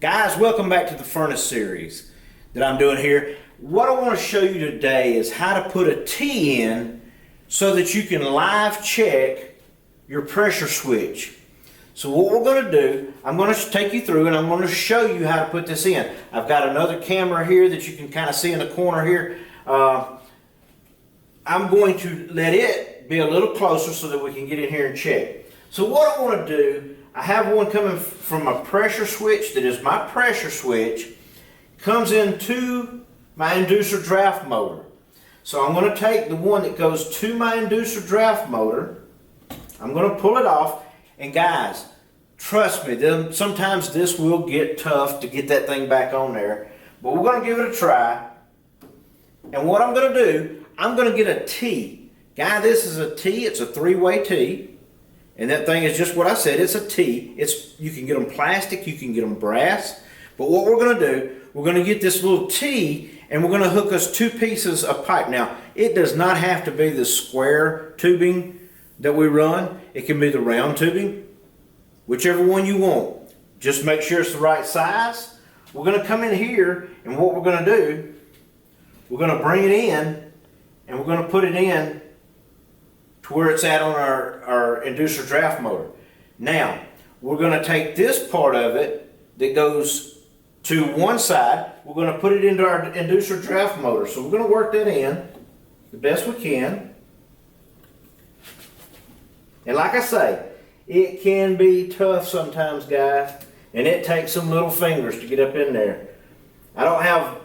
Guys, welcome back to the furnace series that I'm doing here. What I want to show you today is how to put a T in so that you can live check your pressure switch. So what we're going to do, I'm going to take you through and I'm going to show you how to put this in. I've got another camera here that you can kind of see in the corner here. I'm going to let it be a little closer so that we can get in here and check. So what I want to do, I have one coming from a pressure switch that is my pressure switch, comes into my inducer draft motor. So I'm going to take the one that goes to my inducer draft motor, I'm going to pull it off, and guys, trust me, sometimes this will get tough to get that thing back on there, but we're going to give it a try. And what I'm going to do, I'm going to get a T. Guy, this is a T, it's a three-way T. And that thing is just what I said, it's a T. You can get them plastic, you can get them brass. But what we're going to do, we're going to get this little T and we're going to hook us two pieces of pipe. Now, it does not have to be the square tubing that we run. It can be the round tubing, whichever one you want. Just make sure it's the right size. We're going to come in here and what we're going to do, we're going to bring it in and we're going to put it in to where it's at on our inducer draft motor. Now, we're going to take this part of it that goes to one side, we're going to put it into our inducer draft motor. So we're going to work that in the best we can. And like I say, it can be tough sometimes, guys, and it takes some little fingers to get up in there. I don't have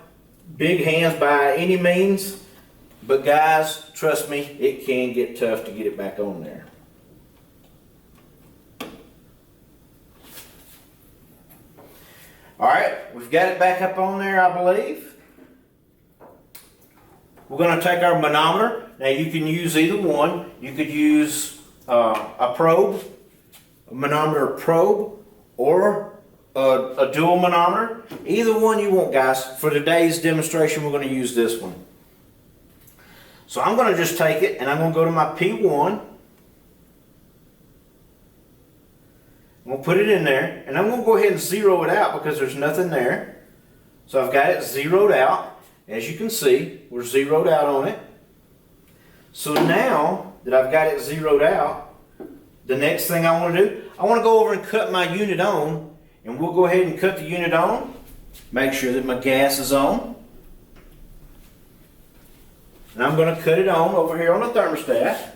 big hands by any means, but guys, trust me, it can get tough to get it back on there. Alright, we've got it back up on there, I believe. We're going to take our manometer. Now you can use either one. You could use a probe, a manometer probe, or a dual manometer. Either one you want, guys. For today's demonstration, we're going to use this one. So I'm going to just take it and I'm going to go to my P1. I'm going to put it in there and I'm going to go ahead and zero it out because there's nothing there. So I've got it zeroed out. As you can see, we're zeroed out on it. So now that I've got it zeroed out, the next thing I want to do, I want to go over and cut my unit on, and we'll go ahead and cut the unit on. Make sure that my gas is on. And I'm going to cut it on over here on the thermostat.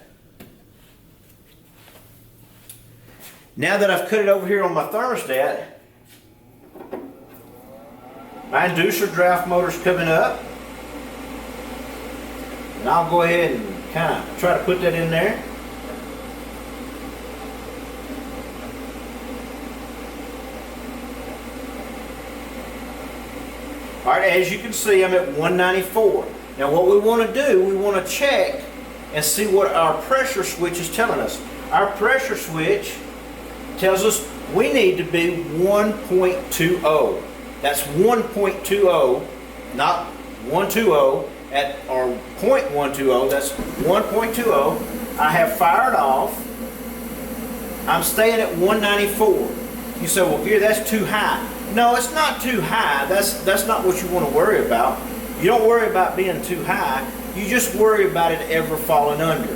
Now that I've cut it over here on my thermostat, my inducer draft motor's coming up. And I'll go ahead and kind of try to put that in there. Alright, as you can see, I'm at 194. Now what we want to do, we want to check and see what our pressure switch is telling us. Our pressure switch tells us we need to be 1.20. That's 1.20, not 120 at our 0.120, that's 1.20. I have fired off. I'm staying at 194. You say, well, Gear, that's too high. No, it's not too high. That's not what you want to worry about. You don't worry about being too high. You just worry about it ever falling under.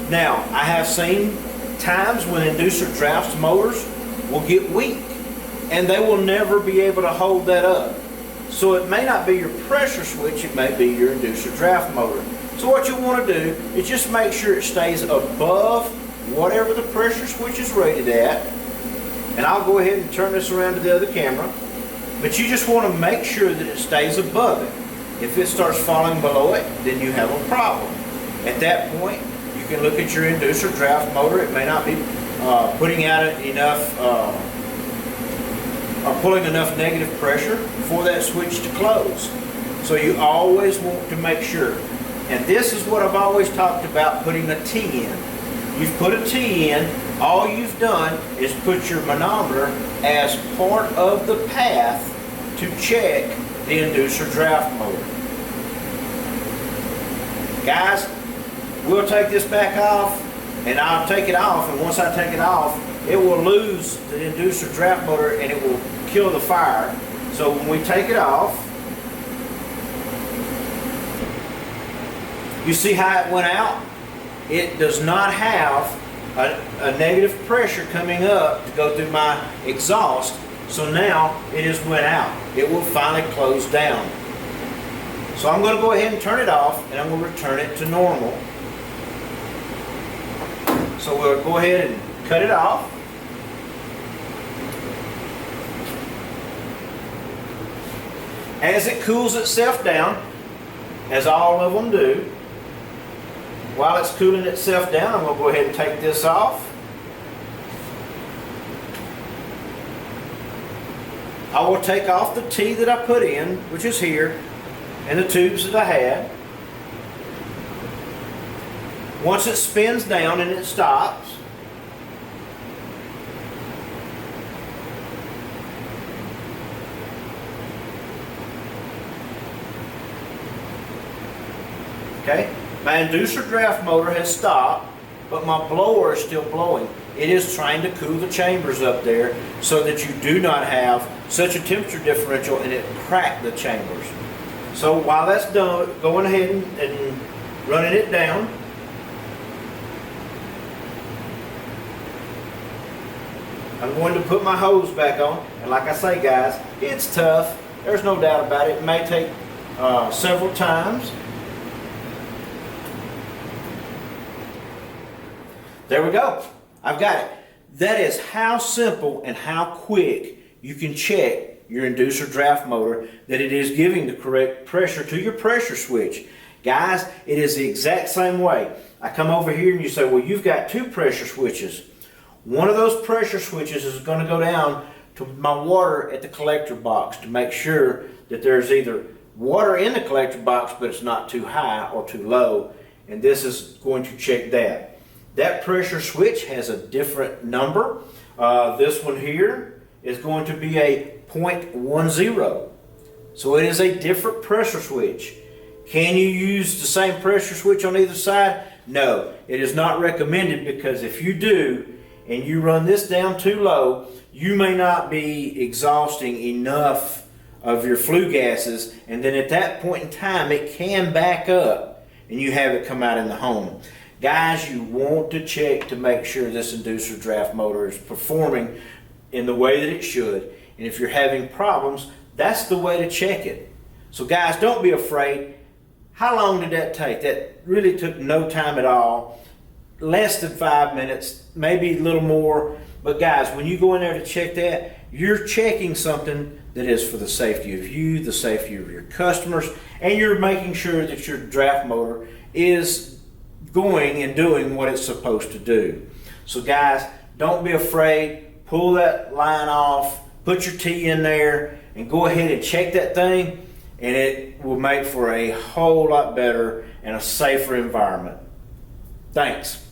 Now, I have seen times when inducer draft motors will get weak and they will never be able to hold that up. So it may not be your pressure switch, it may be your inducer draft motor. So what you want to do is just make sure it stays above whatever the pressure switch is rated at. And I'll go ahead and turn this around to the other camera. But you just want to make sure that it stays above it. If it starts falling below it, then you have a problem. At that point, you can look at your inducer draft motor. It may not be putting out enough or pulling enough negative pressure for that switch to close. So you always want to make sure. And this is what I've always talked about, putting a T in. You've put a T in, all you've done is put your manometer as part of the path to check the inducer draft motor. Guys, we'll take this back off and I'll take it off, and once I take it off, it will lose the inducer draft motor and it will kill the fire. So when we take it off, you see how it went out? It does not have a negative pressure coming up to go through my exhaust. So now it just went out. It will finally close down. So I'm going to go ahead and turn it off, and I'm going to return it to normal. So we'll go ahead and cut it off. As it cools itself down, as all of them do, while it's cooling itself down, I'm going to go ahead and take this off. I will take off the T that I put in, which is here, and the tubes that I had. Once it spins down and it stops, okay, my inducer draft motor has stopped, but my blower is still blowing. It is trying to cool the chambers up there so that you do not have such a temperature differential and it crack the chambers. So while that's done, going ahead and running it down. I'm going to put my hose back on, and like I say guys, it's tough. There's no doubt about it. It may take several times. There we go. I've got it. That is how simple and how quick you can check your inducer draft motor that it is giving the correct pressure to your pressure switch. Guys, it is the exact same way. I come over here and you say, well, you've got two pressure switches. One of those pressure switches is going to go down to my water at the collector box to make sure that there's either water in the collector box, but it's not too high or too low, and this is going to check that. That pressure switch has a different number. This one here is going to be a 0.10. So it is a different pressure switch. Can you use the same pressure switch on either side? No, it is not recommended, because if you do and you run this down too low, you may not be exhausting enough of your flue gases, and then at that point in time it can back up and you have it come out in the home. Guys, you want to check to make sure this inducer draft motor is performing in the way that it should. And if you're having problems, that's the way to check it. So guys, don't be afraid. How long did that take? That really took no time at all. Less than 5 minutes, maybe a little more. But guys, when you go in there to check that, you're checking something that is for the safety of you, the safety of your customers, and you're making sure that your draft motor is going and doing what it's supposed to do. So guys, don't be afraid. Pull that line off, put your T in there, and go ahead and check that thing, and it will make for a whole lot better and a safer environment. Thanks.